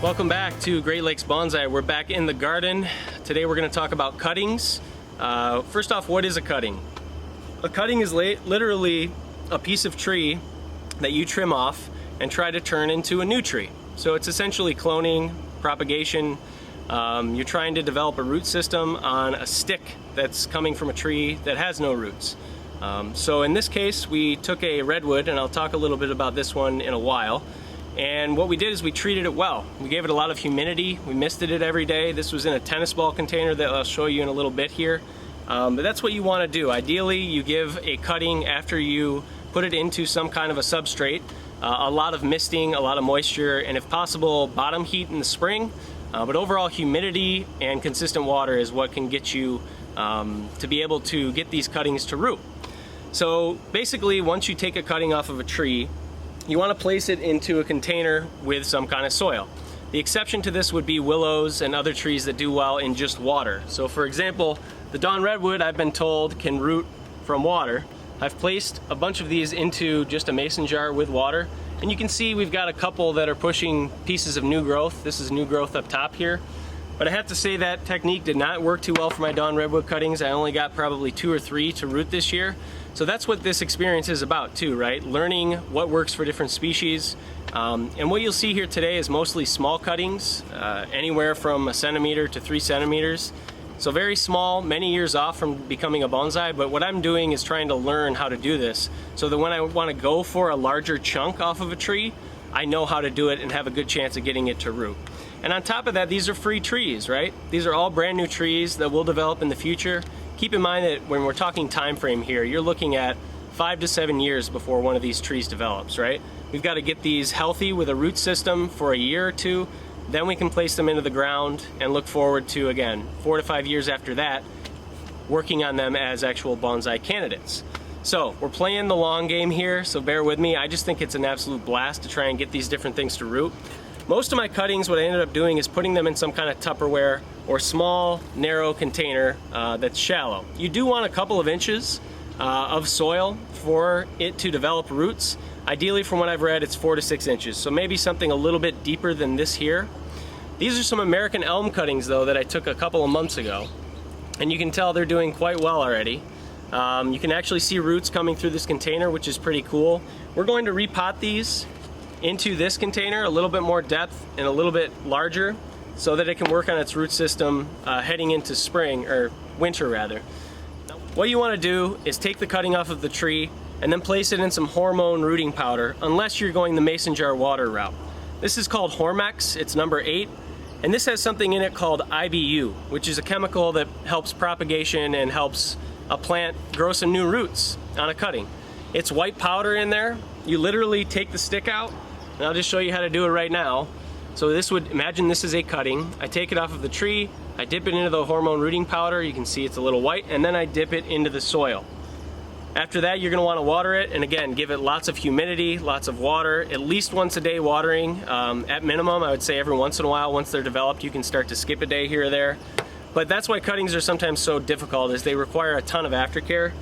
Welcome back to Great Lakes Bonsai. We're back in the garden. Today we're going to talk about cuttings. First off, what is a cutting? A cutting is literally a piece of tree that you trim off and try to turn into a new tree. So it's essentially cloning, propagation. You're trying to develop a root system on a stick that's coming from a tree that has no roots. So in this case, we took a redwood, and I'll talk a little bit about this one in a while. And what we did is we treated it well. We gave it a lot of humidity. We misted it every day. This was in a tennis ball container that I'll show you in a little bit here. But that's what you want to do. Ideally, you give a cutting after you put it into some kind of a substrate. A lot of misting, a lot of moisture, and if possible, bottom heat in the spring. But overall, humidity and consistent water is what can get you to be able to get these cuttings to root. So basically, once you take a cutting off of a tree, you want to place it into a container with some kind of soil. The exception to this would be willows and other trees that do well in just water. So for example, the Dawn Redwood, I've been told, can root from water. I've placed a bunch of these into just a mason jar with water, and you can see we've got a couple that are pushing pieces of new growth. This is new growth up top here. But I have to say that technique did not work too well for my Dawn Redwood cuttings. I only got probably 2 or 3 to root this year. So that's what this experience is about too, right? Learning what works for different species. And what you'll see here today is mostly small cuttings, anywhere from 1 centimeter to 3 centimeters. So very small, many years off from becoming a bonsai, but what I'm doing is trying to learn how to do this so that when I want to go for a larger chunk off of a tree, I know how to do it and have a good chance of getting it to root. And on top of that, these are free trees, right? These are all brand new trees that will develop in the future. Keep in mind that when we're talking time frame here, you're looking at 5 to 7 years before one of these trees develops, right? We've got to get these healthy with a root system for a year or 2, then we can place them into the ground and look forward to, again, 4 to 5 years after that, working on them as actual bonsai candidates. So we're playing the long game here, so bear with me. I just think it's an absolute blast to try and get these different things to root. Most of my cuttings, what I ended up doing is putting them in some kind of Tupperware or small, narrow container that's shallow. You do want a couple of inches of soil for it to develop roots. Ideally, from what I've read, it's 4 to 6 inches, so maybe something a little bit deeper than this here. These are some American elm cuttings, though, that I took a couple of months ago, and you can tell they're doing quite well already. You can actually see roots coming through this container, which is pretty cool. We're going to repot these into this container, a little bit more depth and a little bit larger, so that it can work on its root system heading into spring, or winter rather. What you want to do is take the cutting off of the tree and then place it in some hormone rooting powder, unless you're going the mason jar water route. This is called Hormex, it's number 8, and this has something in it called IBU, which is a chemical that helps propagation and helps a plant grow some new roots on a cutting. It's white powder in there. You literally take the stick out, and I'll just show you how to do it right now. So this would, imagine this is a cutting. I take it off of the tree, I dip it into the hormone rooting powder, you can see it's a little white, and then I dip it into the soil. After that, you're going to want to water it, and again, give it lots of humidity, lots of water, at least once a day watering. At minimum, I would say every once in a while, once they're developed, you can start to skip a day here or there. But that's why cuttings are sometimes so difficult, is they require a ton of aftercare.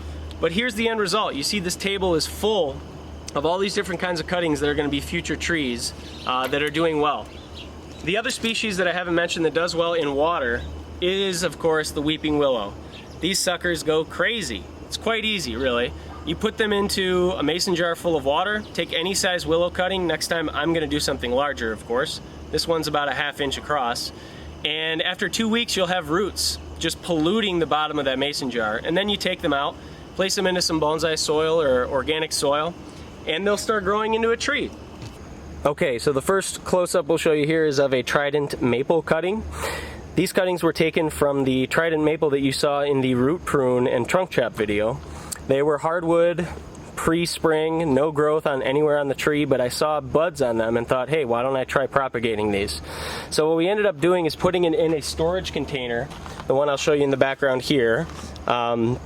But here's the end result. You see this table is full of all these different kinds of cuttings that are going to be future trees that are doing well. The other species that I haven't mentioned that does well in water is, of course, the weeping willow. These suckers go crazy. It's quite easy, really. You put them into a mason jar full of water, take any size willow cutting. Next time I'm going to do something larger, of course. This one's about a ½ inch across. And after 2 weeks, you'll have roots just polluting the bottom of that mason jar. And then you take them out, place them into some bonsai soil or organic soil, and they'll start growing into a tree. Okay, so the first close-up we'll show you here is of a Trident maple cutting. These cuttings were taken from the Trident maple that you saw in the root prune and trunk chop video. They were hardwood, pre-spring, no growth on anywhere on the tree, but I saw buds on them and thought, hey, why don't I try propagating these? So what we ended up doing is putting it in a storage container, the one I'll show you in the background here.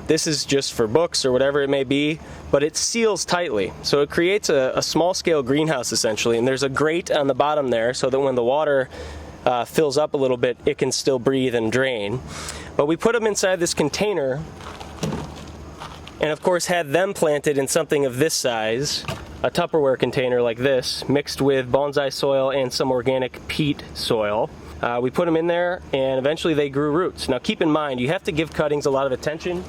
This is just for books or whatever it may be, but it seals tightly. So it creates a small-scale greenhouse, essentially, and there's a grate on the bottom there so that when the water fills up a little bit, it can still breathe and drain. But we put them inside this container, and of course had them planted in something of this size a Tupperware container like this, mixed with bonsai soil and some organic peat soil. We put them in there and eventually they grew roots. Now keep in mind, you have to give cuttings a lot of attention,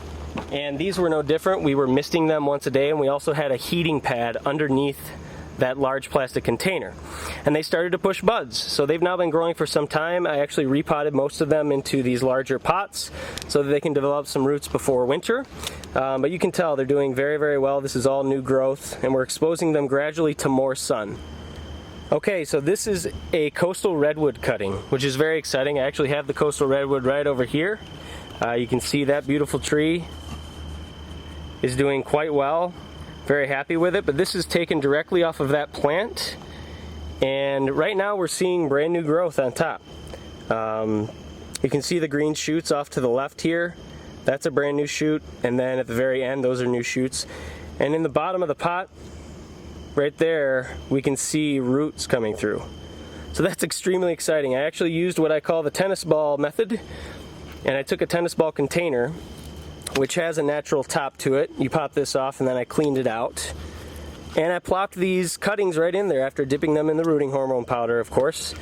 and these were no different. We were misting them once a day, and we also had a heating pad underneath that large plastic container. And they started to push buds. So they've now been growing for some time. I actually repotted most of them into these larger pots so that they can develop some roots before winter. But you can tell they're doing very, very well. This is all new growth, and we're exposing them gradually to more sun. Okay, so this is a coastal redwood cutting, which is very exciting. I actually have the coastal redwood right over here. You can see that beautiful tree is doing quite well. Very happy with it, but this is taken directly off of that plant, and right now we're seeing brand new growth on top. You can see the green shoots off to the left here. That's a brand new shoot, and then at the very end those are new shoots. And in the bottom of the pot right there we can see roots coming through. So that's extremely exciting. I actually used what I call the tennis ball method, and I took a tennis ball container which has a natural top to it. You pop this off, and then I cleaned it out. And I plopped these cuttings right in there after dipping them in the rooting hormone powder, of course.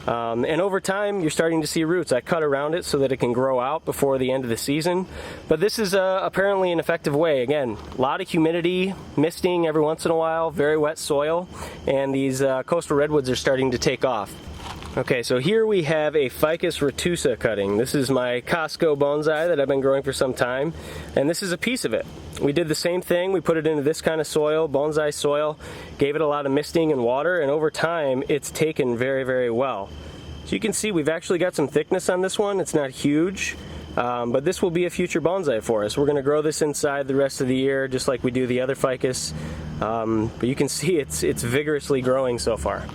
And over time, you're starting to see roots. I cut around it so that it can grow out before the end of the season. But this is apparently an effective way. Again, a lot of humidity, misting every once in a while, very wet soil, and these coastal redwoods are starting to take off. Okay, so here we have a Ficus retusa cutting. This is my Costco bonsai that I've been growing for some time, and this is a piece of it. We did the same thing. We put it into this kind of soil, bonsai soil, gave it a lot of misting and water, and over time it's taken very, very well. So you can see we've actually got some thickness on this one. It's not huge, but this will be a future bonsai for us. We're going to grow this inside the rest of the year, just like we do the other Ficus. But you can see it's vigorously growing so far.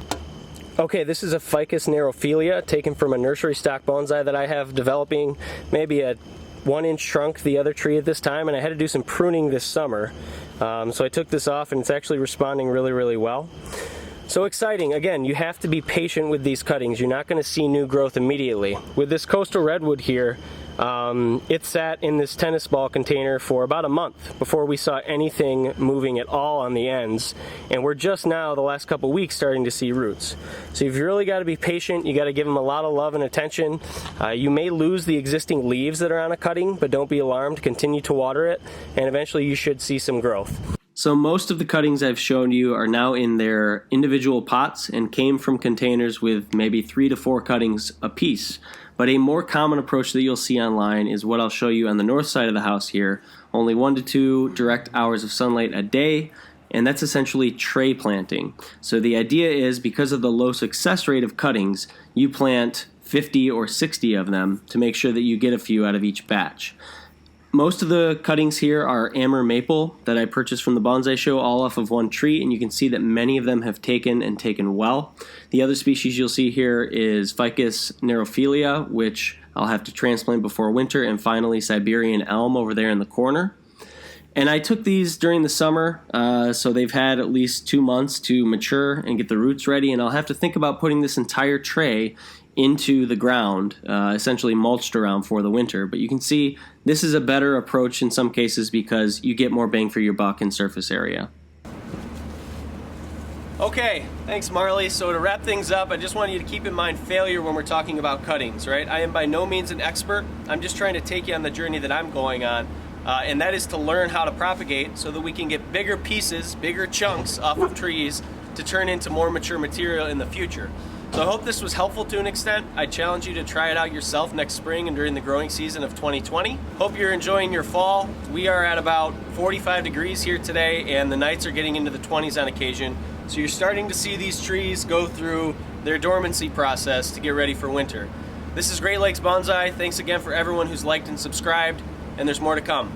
Okay, this is a Ficus neurophilia taken from a nursery stock bonsai that I have developing, maybe a 1-inch trunk, the other tree at this time, and I had to do some pruning this summer. So I took this off, and it's actually responding really, really well. So exciting. Again, you have to be patient with these cuttings. You're not going to see new growth immediately. With this coastal redwood here, it sat in this tennis ball container for about a month before we saw anything moving at all on the ends, and we're just now, the last couple weeks, starting to see roots. So you've really got to be patient. You got to give them a lot of love and attention. You may lose the existing leaves that are on a cutting, but don't be alarmed. Continue to water it, and eventually you should see some growth. So most of the cuttings I've shown you are now in their individual pots and came from containers with maybe 3 to 4 cuttings a piece. But a more common approach that you'll see online is what I'll show you on the north side of the house here. Only 1 to 2 direct hours of sunlight a day, and that's essentially tray planting. So the idea is, because of the low success rate of cuttings, you plant 50 or 60 of them to make sure that you get a few out of each batch. Most of the cuttings here are Amur maple that I purchased from the bonsai show, all off of one tree, and you can see that many of them have taken and taken well. The other species you'll see here is Ficus neurophilia, which I'll have to transplant before winter, and finally Siberian elm over there in the corner. And I took these during the summer, so they've had at least 2 months to mature and get the roots ready, and I'll have to think about putting this entire tray into the ground, essentially mulched around for the winter. But you can see this is a better approach in some cases because you get more bang for your buck in surface area. Okay, thanks Marley. So to wrap things up, I just want you to keep in mind failure when we're talking about cuttings, right? I am by no means an expert. I'm just trying to take you on the journey that I'm going on, and that is to learn how to propagate so that we can get bigger pieces, bigger chunks off of trees to turn into more mature material in the future. So I hope this was helpful to an extent. I challenge you to try it out yourself next spring and during the growing season of 2020. Hope you're enjoying your fall. We are at about 45 degrees here today, and the nights are getting into the 20s on occasion. So you're starting to see these trees go through their dormancy process to get ready for winter. This is Great Lakes Bonsai. Thanks again for everyone who's liked and subscribed, and there's more to come.